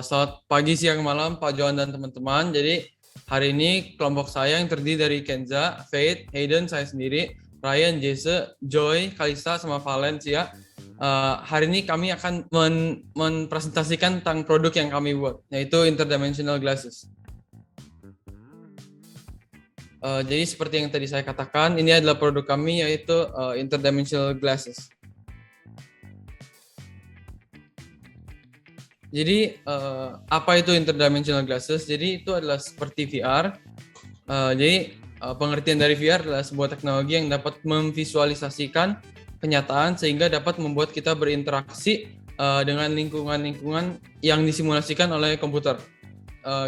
Selamat pagi, siang, malam, Pak Johan dan teman-teman. Jadi hari ini kelompok saya yang terdiri dari Kenza, Faith, Hayden, saya sendiri, Ryan, Jesse, Joy, Kalisa, sama Valencia. Hari ini kami akan mempresentasikan tentang produk yang kami buat, yaitu interdimensional glasses. Jadi seperti yang tadi saya katakan, ini adalah produk kami, yaitu interdimensional glasses. Jadi apa itu interdimensional glasses? Jadi itu adalah seperti VR. Jadi pengertian dari VR adalah sebuah teknologi yang dapat memvisualisasikan kenyataan sehingga dapat membuat kita berinteraksi dengan lingkungan-lingkungan yang disimulasikan oleh komputer.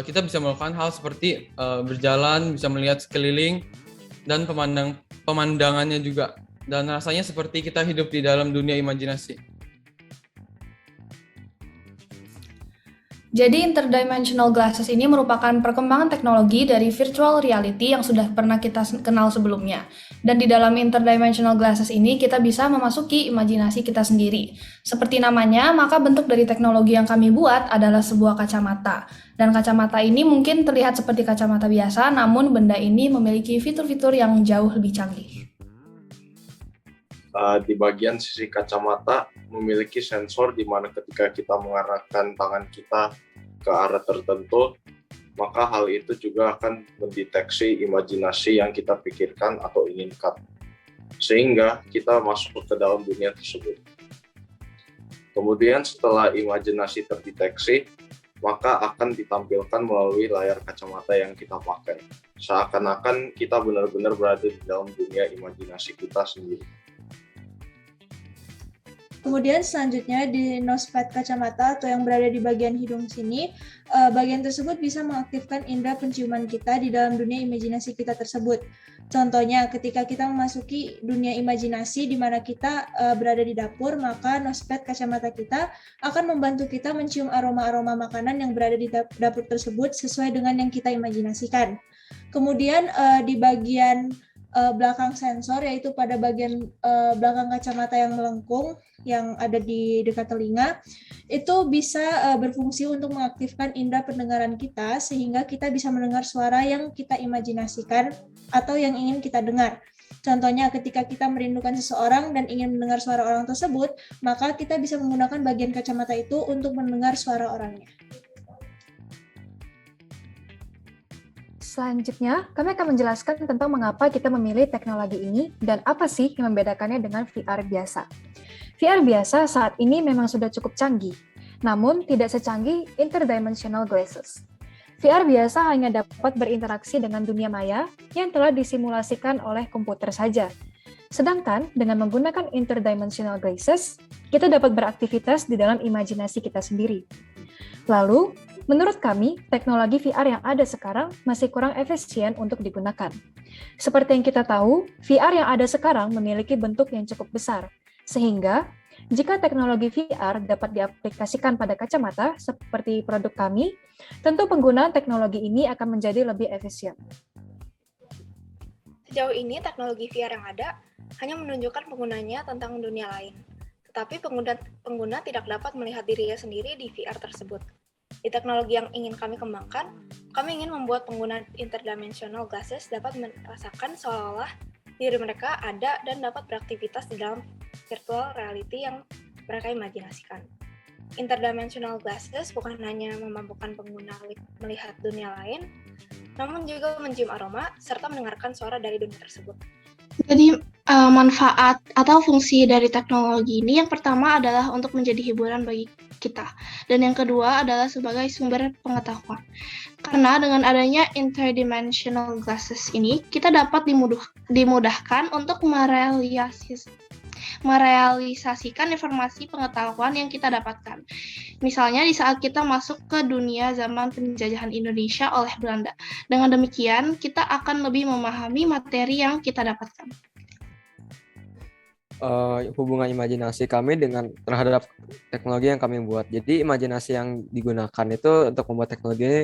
Kita bisa melakukan hal seperti berjalan, bisa melihat sekeliling, dan pemandangannya juga. Dan rasanya seperti kita hidup di dalam dunia imajinasi. Jadi interdimensional glasses ini merupakan perkembangan teknologi dari virtual reality yang sudah pernah kita kenal sebelumnya. Dan di dalam interdimensional glasses ini kita bisa memasuki imajinasi kita sendiri. Seperti namanya, maka bentuk dari teknologi yang kami buat adalah sebuah kacamata. Dan kacamata ini mungkin terlihat seperti kacamata biasa, namun benda ini memiliki fitur-fitur yang jauh lebih canggih. Di bagian sisi kacamata memiliki sensor di mana ketika kita mengarahkan tangan kita ke arah tertentu, maka hal itu juga akan mendeteksi imajinasi yang kita pikirkan atau inginkan, sehingga kita masuk ke dalam dunia tersebut. Kemudian setelah imajinasi terdeteksi, maka akan ditampilkan melalui layar kacamata yang kita pakai. Seakan-akan kita benar-benar berada di dalam dunia imajinasi kita sendiri. Kemudian selanjutnya di nosepad kacamata atau yang berada di bagian hidung sini, bagian tersebut bisa mengaktifkan indera penciuman kita di dalam dunia imajinasi kita tersebut. Contohnya ketika kita memasuki dunia imajinasi di mana kita berada di dapur, maka nosepad kacamata kita akan membantu kita mencium aroma-aroma makanan yang berada di dapur tersebut sesuai dengan yang kita imajinasikan. Kemudian di bagian belakang sensor, yaitu pada bagian belakang kacamata yang melengkung yang ada di dekat telinga, itu bisa berfungsi untuk mengaktifkan indera pendengaran kita sehingga kita bisa mendengar suara yang kita imajinasikan atau yang ingin kita dengar. Contohnya ketika kita merindukan seseorang dan ingin mendengar suara orang tersebut, maka kita bisa menggunakan bagian kacamata itu untuk mendengar suara orangnya. Selanjutnya, kami akan menjelaskan tentang mengapa kita memilih teknologi ini dan apa sih yang membedakannya dengan VR biasa. VR biasa saat ini memang sudah cukup canggih, namun tidak secanggih interdimensional glasses. VR biasa hanya dapat berinteraksi dengan dunia maya yang telah disimulasikan oleh komputer saja. Sedangkan dengan menggunakan interdimensional glasses, kita dapat beraktivitas di dalam imajinasi kita sendiri. Lalu, menurut kami, teknologi VR yang ada sekarang masih kurang efisien untuk digunakan. Seperti yang kita tahu, VR yang ada sekarang memiliki bentuk yang cukup besar, sehingga jika teknologi VR dapat diaplikasikan pada kacamata seperti produk kami, tentu penggunaan teknologi ini akan menjadi lebih efisien. Sejauh ini, teknologi VR yang ada hanya menunjukkan penggunanya tentang dunia lain, tetapi pengguna tidak dapat melihat dirinya sendiri di VR tersebut. Di teknologi yang ingin kami kembangkan, kami ingin membuat pengguna interdimensional glasses dapat merasakan seolah-olah diri mereka ada dan dapat beraktivitas di dalam virtual reality yang mereka imajinasikan. Interdimensional glasses bukan hanya memampukan pengguna melihat dunia lain, namun juga mencium aroma serta mendengarkan suara dari dunia tersebut. Jadi manfaat atau fungsi dari teknologi ini yang pertama adalah untuk menjadi hiburan bagi kita, dan yang kedua adalah sebagai sumber pengetahuan. Karena dengan adanya interdimensional glasses ini, kita dapat dimudahkan untuk merealisasikan informasi pengetahuan yang kita dapatkan. Misalnya di saat kita masuk ke dunia zaman penjajahan Indonesia oleh Belanda. Dengan demikian, kita akan lebih memahami materi yang kita dapatkan. hubungan imajinasi kami dengan terhadap teknologi yang kami buat. Jadi imajinasi yang digunakan itu untuk membuat teknologi ini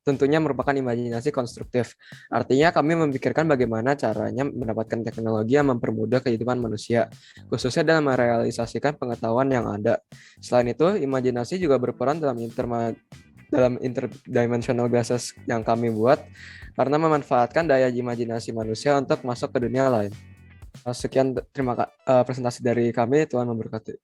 tentunya merupakan imajinasi konstruktif. Artinya kami memikirkan bagaimana caranya mendapatkan teknologi yang mempermudah kehidupan manusia, khususnya dalam merealisasikan pengetahuan yang ada. Selain itu, imajinasi juga berperan dalam interdimensional glasses yang kami buat karena memanfaatkan daya imajinasi manusia untuk masuk ke dunia lain. Sekian presentasi dari kami, Tuhan memberkati.